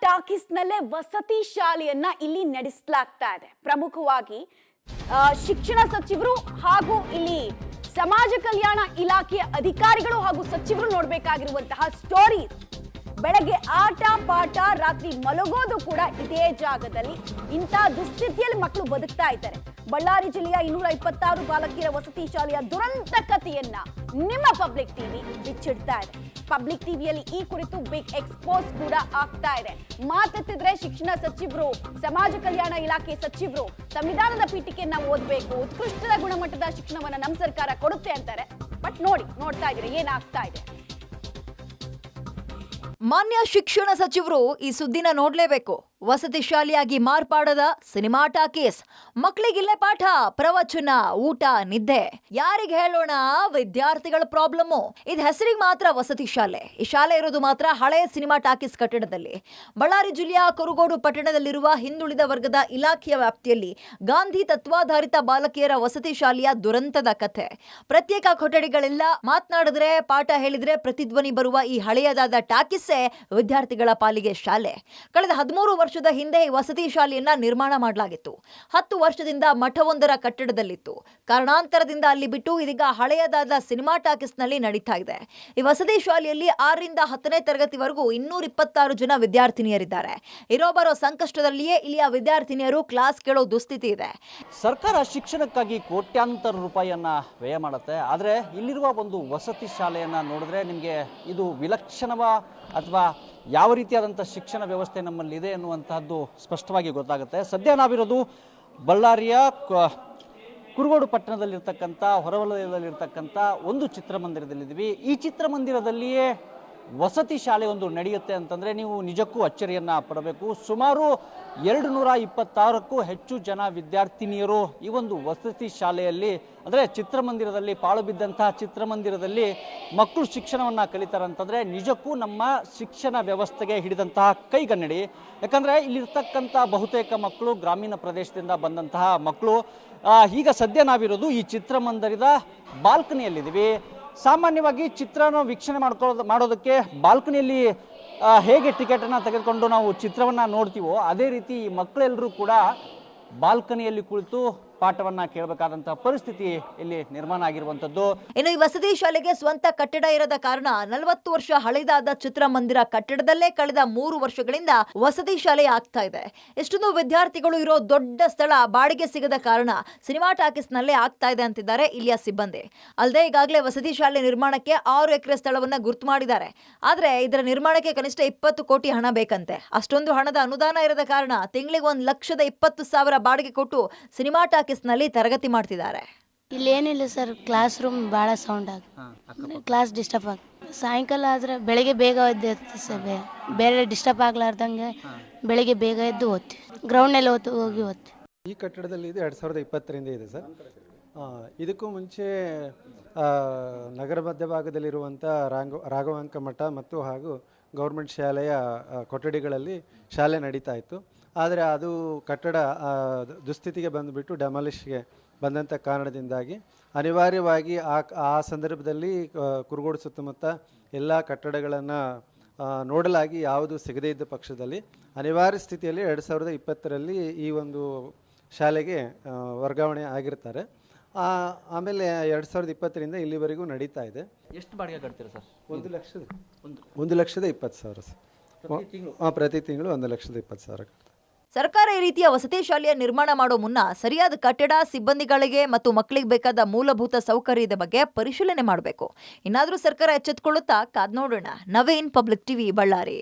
ಟಾಕೀಸ್ನಲ್ಲೇ ವಸತಿ ಶಾಲೆಯನ್ನ ಇಲ್ಲಿ ನಡೆಸಲಾಗ್ತಾ ಇದೆ. ಪ್ರಮುಖವಾಗಿ ಶಿಕ್ಷಣ ಸಚಿವರು ಹಾಗೂ ಇಲ್ಲಿ ಸಮಾಜ ಕಲ್ಯಾಣ ಇಲಾಖೆಯ ಅಧಿಕಾರಿಗಳು ಹಾಗೂ ಸಚಿವರು ನೋಡಬೇಕಾಗಿರುವಂತಹ ಸ್ಟೋರಿ. ಬೆಳಗ್ಗೆ ಆಟ ಪಾಠ, ರಾತ್ರಿ ಮಲಗೋದು ಕೂಡ ಇದೇ ಜಾಗದಲ್ಲಿ. ಇಂಥ ದುಸ್ಥಿತಿಯಲ್ಲಿ ಮಕ್ಕಳು ಬದುಕ್ತಾ ಇದ್ದಾರೆ. ಬಳ್ಳಾರಿ ಜಿಲ್ಲೆಯ 226 ಬಾಲಕಿಯರ ವಸತಿ ಶಾಲೆಯ ದುರಂತ ಕಥೆಯನ್ನ ನಿಮ್ಮ ಪಬ್ಲಿಕ್ ಟಿವಿ ಬಿಚ್ಚಿಡ್ತಾ ಇದೆ. ಪಬ್ಲಿಕ್ ಟಿವಿಯಲ್ಲಿ ಈ ಕುರಿತು ಬಿಗ್ ಎಕ್ಸ್ಪೋಸ್ ಕೂಡ ಆಗ್ತಾ ಇದೆ. ಮಾತೆತ್ತಿದ್ರೆ ಶಿಕ್ಷಣ ಸಚಿವರು, ಸಮಾಜ ಕಲ್ಯಾಣ ಇಲಾಖೆ ಸಚಿವರು ಸಂವಿಧಾನದ ಪೀಠಿಕೆಯನ್ನ ಓದಬೇಕು, ಉತ್ಕೃಷ್ಟ ಗುಣಮಟ್ಟದ ಶಿಕ್ಷಣವನ್ನ ನಮ್ಮ ಸರ್ಕಾರ ಕೊಡುತ್ತೆ ಅಂತಾರೆ. ಬಟ್ ನೋಡ್ತಾ ಇದ್ದೀರಿ ಏನಾಗ್ತಾ ಇದೆ. ಮಾನ್ಯ ಶಿಕ್ಷಣ ಸಚಿವರು ಈ ಸುದ್ದಿನ ನೋಡ್ಲೇಬೇಕು. ವಸತಿ ಶಾಲೆಯಾಗಿ ಮಾರ್ಪಾಡದ ಸಿನಿಮಾ ಟಾಕೀಸ್. ಮಕ್ಕಳಿಗಿಲ್ಲೇ ಪಾಠ, ಪ್ರವಚನ, ಊಟ, ನಿದ್ದೆ. ಯಾರಿಗೆ ಹೇಳೋಣ? ವಿದ್ಯಾರ್ಥಿಗಳ ಪ್ರಾಬ್ಲಮ್ಮು. ಇದು ಹೆಸರಿಗೆ ಮಾತ್ರ ವಸತಿ ಶಾಲೆ. ಈ ಶಾಲೆ ಇರೋದು ಮಾತ್ರ ಹಳೆಯ ಸಿನಿಮಾ ಟಾಕೀಸ್ ಕಟ್ಟಡದಲ್ಲಿ. ಬಳ್ಳಾರಿ ಜಿಲ್ಲೆಯ ಕುರುಗೋಡು ಪಟ್ಟಣದಲ್ಲಿರುವ ಹಿಂದುಳಿದ ವರ್ಗದ ಇಲಾಖೆಯ ವ್ಯಾಪ್ತಿಯಲ್ಲಿ ಗಾಂಧಿ ತತ್ವಾಧಾರಿತ ಬಾಲಕಿಯರ ವಸತಿ ಶಾಲೆಯ ದುರಂತದ ಕಥೆ. ಪ್ರತ್ಯೇಕ ಕೊಠಡಿಗಳೆಲ್ಲ, ಮಾತನಾಡಿದ್ರೆ ಪಾಠ ಹೇಳಿದ್ರೆ ಪ್ರತಿಧ್ವನಿ ಬರುವ ಈ ಹಳೆಯದಾದ ಟಾಕೀಸೇ ವಿದ್ಯಾರ್ಥಿಗಳ ಪಾಲಿಗೆ ಶಾಲೆ. ಕಳೆದ 13 ವರ್ಷದ ಹಿಂದೆ ಈ ವಸತಿ ಶಾಲೆಯನ್ನ ನಿರ್ಮಾಣ ಮಾಡಲಾಗಿತ್ತು. 10 ವರ್ಷದಿಂದ ಮಠವೊಂದರ ಕಟ್ಟಡದಲ್ಲಿತ್ತು. ಕಾರಣಾಂತರದಿಂದ ಅಲ್ಲಿ ಬಿಟ್ಟು ಇದೀಗ ಹಳೆಯದಾದ ಸಿನಿಮಾ ಟಾಕೀಸ್ನಲ್ಲಿ ನಡೀತಾ ಇದೆ. ಈ ವಸತಿ ಶಾಲೆಯಲ್ಲಿ 6ರಿಂದ 10ನೇ ತರಗತಿವರೆಗೂ 226 ಜನ ವಿದ್ಯಾರ್ಥಿನಿಯರಿದ್ದಾರೆ. ಇರೋಬರೋ ಸಂಕಷ್ಟದಲ್ಲಿಯೇ ಇಲ್ಲಿಯ ವಿದ್ಯಾರ್ಥಿನಿಯರು ಕ್ಲಾಸ್ ಕೇಳೋ ದುಸ್ಥಿತಿ ಇದೆ. ಸರ್ಕಾರ ಶಿಕ್ಷಣಕ್ಕಾಗಿ ಕೋಟ್ಯಾಂತರ ರೂಪಾಯಿಯನ್ನ ವ್ಯಯ ಮಾಡುತ್ತೆ. ಆದರೆ ಇಲ್ಲಿರುವ ಒಂದು ವಸತಿ ಶಾಲೆಯನ್ನ ನೋಡಿದ್ರೆ ನಿಮಗೆ ಇದು ವಿಲಕ್ಷಣವ ಅಥವಾ ಯಾವ ರೀತಿಯಾದಂಥ ಶಿಕ್ಷಣ ವ್ಯವಸ್ಥೆ ನಮ್ಮಲ್ಲಿದೆ ಎನ್ನುವಂತಹದ್ದು ಸ್ಪಷ್ಟವಾಗಿ ಗೊತ್ತಾಗುತ್ತೆ. ಸದ್ಯ ನಾವಿರೋದು ಬಳ್ಳಾರಿಯ ಕುರುಗೋಡು ಪಟ್ಟಣದಲ್ಲಿರ್ತಕ್ಕಂಥ ಹೊರವಲಯದಲ್ಲಿರ್ತಕ್ಕಂಥ ಒಂದು ಚಿತ್ರಮಂದಿರದಲ್ಲಿದ್ದೀವಿ. ಈ ಚಿತ್ರಮಂದಿರದಲ್ಲಿಯೇ ವಸತಿ ಶಾಲೆ ಒಂದು ನಡೆಯುತ್ತೆ ಅಂತಂದರೆ ನೀವು ನಿಜಕ್ಕೂ ಅಚ್ಚರಿಯನ್ನು ಪಡಬೇಕು. ಸುಮಾರು 226ಕ್ಕೂ ಹೆಚ್ಚು ಜನ ವಿದ್ಯಾರ್ಥಿನಿಯರು ಈ ಒಂದು ವಸತಿ ಶಾಲೆಯಲ್ಲಿ, ಅಂದರೆ ಚಿತ್ರಮಂದಿರದಲ್ಲಿ, ಪಾಳು ಬಿದ್ದಂತಹ ಚಿತ್ರಮಂದಿರದಲ್ಲಿ ಮಕ್ಕಳು ಶಿಕ್ಷಣವನ್ನು ಕಲಿತಾರಂತಂದರೆ ನಿಜಕ್ಕೂ ನಮ್ಮ ಶಿಕ್ಷಣ ವ್ಯವಸ್ಥೆಗೆ ಹಿಡಿದಂತಹ ಕೈಗನ್ನಡಿ. ಯಾಕಂದರೆ ಇಲ್ಲಿರ್ತಕ್ಕಂಥ ಬಹುತೇಕ ಮಕ್ಕಳು ಗ್ರಾಮೀಣ ಪ್ರದೇಶದಿಂದ ಬಂದಂತಹ ಮಕ್ಕಳು. ಈಗ ಸದ್ಯ ನಾವಿರೋದು ಈ ಚಿತ್ರಮಂದಿರದ ಬಾಲ್ಕನಿಯಲ್ಲಿದ್ದೀವಿ. ಸಾಮಾನ್ಯವಾಗಿ ಚಿತ್ರನ ವೀಕ್ಷಣೆ ಮಾಡೋದಕ್ಕೆ ಬಾಲ್ಕನಿಯಲ್ಲಿ ಹೇಗೆ ಟಿಕೆಟನ್ನು ತೆಗೆದುಕೊಂಡು ನಾವು ಚಿತ್ರವನ್ನು ನೋಡ್ತೀವೋ ಅದೇ ರೀತಿ ಈ ಮಕ್ಕಳೆಲ್ಲರೂ ಕೂಡ ಬಾಲ್ಕನಿಯಲ್ಲಿ ಕುಳಿತು ಪಾಠವನ್ನ ಕೇಳಬೇಕಾದಂತಹ ಪರಿಸ್ಥಿತಿ ಇಲ್ಲಿ ನಿರ್ಮಾಣ ಆಗಿರುವಂತದ್ದು. ಇನ್ನು ಈ ವಸತಿ ಶಾಲೆಗೆ ಸ್ವಂತ ಕಟ್ಟಡ ಇರದ ಕಾರಣ 40 ವರ್ಷ ಹಳೆದಾದ ಚಿತ್ರಮಂದಿರ ಕಟ್ಟಡದಲ್ಲೇ ಕಳೆದ 3 ವರ್ಷಗಳಿಂದ ವಸತಿ ಶಾಲೆ ಆಗ್ತಾ ಇದೆ. ಎಷ್ಟೊಂದು ವಿದ್ಯಾರ್ಥಿಗಳು ಇರೋ ದೊಡ್ಡ ಸ್ಥಳ ಬಾಡಿಗೆ ಸಿಗದ ಕಾರಣ ಸಿನಿಮಾ ಟಾಕೀಸ್ ನಲ್ಲೇ ಆಗ್ತಾ ಇದೆ ಅಂತಿದ್ದಾರೆ ಇಲ್ಲಿಯ ಸಿಬ್ಬಂದಿ. ಅಲ್ಲದೆ ಈಗಾಗಲೇ ವಸತಿ ಶಾಲೆ ನಿರ್ಮಾಣಕ್ಕೆ 6 ಎಕರೆ ಸ್ಥಳವನ್ನ ಗುರ್ತು ಮಾಡಿದ್ದಾರೆ. ಆದ್ರೆ ಇದರ ನಿರ್ಮಾಣಕ್ಕೆ ಕನಿಷ್ಠ 20 ಕೋಟಿ ಹಣ ಬೇಕಂತೆ. ಅಷ್ಟೊಂದು ಹಣದ ಅನುದಾನ ಇರದ ಕಾರಣ ತಿಂಗಳಿಗೆ 1,20,000 ಬಾಡಿಗೆ ಕೊಟ್ಟು ಸಿನಿಮಾ ನಲ್ಲಿ ತರಗತಿ ಮಾಡ್ತಿದ್ದಾರೆ. ಇಲ್ಲಿ ಏನಿಲ್ಲ ಸರ್, ಕ್ಲಾಸ್ ರೂಮ್ ಭಾಳ ಸೌಂಡ್ ಕ್ಲಾಸ್ ಡಿಸ್ಟರ್ಬ್ ಆಗ. ಸಾಯಂಕಾಲ ಆದರೆ ಬೆಳಗ್ಗೆ ಬೇಗ ಎದ್ದು ಸರ್, ಬೇರೆ ಡಿಸ್ಟರ್ಬ್ ಆಗ್ಲಾರ್ದಂಗೆ ಬೆಳಗ್ಗೆ ಬೇಗ ಎದ್ದು ಓದ್ತೀವಿ. ಗ್ರೌಂಡ್ನಲ್ಲಿ ಹೋಗಿ ಓದ್ತೀವಿ. ಈ ಕಟ್ಟಡದಲ್ಲಿ ಇದು 2020ರಿಂದ ಇದೆ ಸರ್. ಇದಕ್ಕೂ ಮುಂಚೆ ನಗರ ಮಧ್ಯಭಾಗದಲ್ಲಿರುವಂಥ ರಾಘವಾಂಕ ಮಠ ಮತ್ತು ಹಾಗೂ ಗೌರ್ಮೆಂಟ್ ಶಾಲೆಯ ಕೊಠಡಿಗಳಲ್ಲಿ ಶಾಲೆ ನಡೀತಾ ಇತ್ತು. ಆದರೆ ಅದು ಕಟ್ಟಡ ದುಸ್ಥಿತಿಗೆ ಬಂದುಬಿಟ್ಟು ಡೆಮಾಲಿಷ್ಗೆ ಬಂದಂಥ ಕಾರಣದಿಂದಾಗಿ ಅನಿವಾರ್ಯವಾಗಿ ಆ ಸಂದರ್ಭದಲ್ಲಿ ಕುರುಗೋಡು ಸುತ್ತಮುತ್ತ ಎಲ್ಲ ಕಟ್ಟಡಗಳನ್ನು ನೋಡಲಾಗಿ ಯಾವುದು ಸಿಗದೇ ಇದ್ದ ಪಕ್ಷದಲ್ಲಿ ಅನಿವಾರ್ಯ ಸ್ಥಿತಿಯಲ್ಲಿ 2020ರಲ್ಲಿ ಈ ಒಂದು ಶಾಲೆಗೆ ವರ್ಗಾವಣೆ ಆಗಿರ್ತಾರೆ. ಆಮೇಲೆ 2020ರಿಂದ ಇಲ್ಲಿವರೆಗೂ ನಡೀತಾ ಇದೆ. ಎಷ್ಟು ಬಾಡಿಗೆ ಕಟ್ತೀರಾ ಸರ್? 1,20,000 ಸರ್. ಪ್ರತಿ ತಿಂಗಳು 1,20,000 ಕಟ್ತಾರೆ. ಸರ್ಕಾರ ಈ ರೀತಿಯ ವಸತಿ ಶಾಲೆಯ ನಿರ್ಮಾಣ ಮಾಡೋ ಮುನ್ನ ಸರಿಯಾದ ಕಟ್ಟಡ, ಸಿಬ್ಬಂದಿಗಳಿಗೆ ಮತ್ತು ಮಕ್ಕಳಿಗೆ ಬೇಕಾದ ಮೂಲಭೂತ ಸೌಕರ್ಯದ ಬಗ್ಗೆ ಪರಿಶೀಲನೆ ಮಾಡಬೇಕು. ಇನ್ನಾದರೂ ಸರ್ಕಾರ ಎಚ್ಚೆತ್ತುಕೊಳ್ಳುತ್ತಾ ಕಾದ್ ನೋಡೋಣ. Naveen, public TV, Ballari.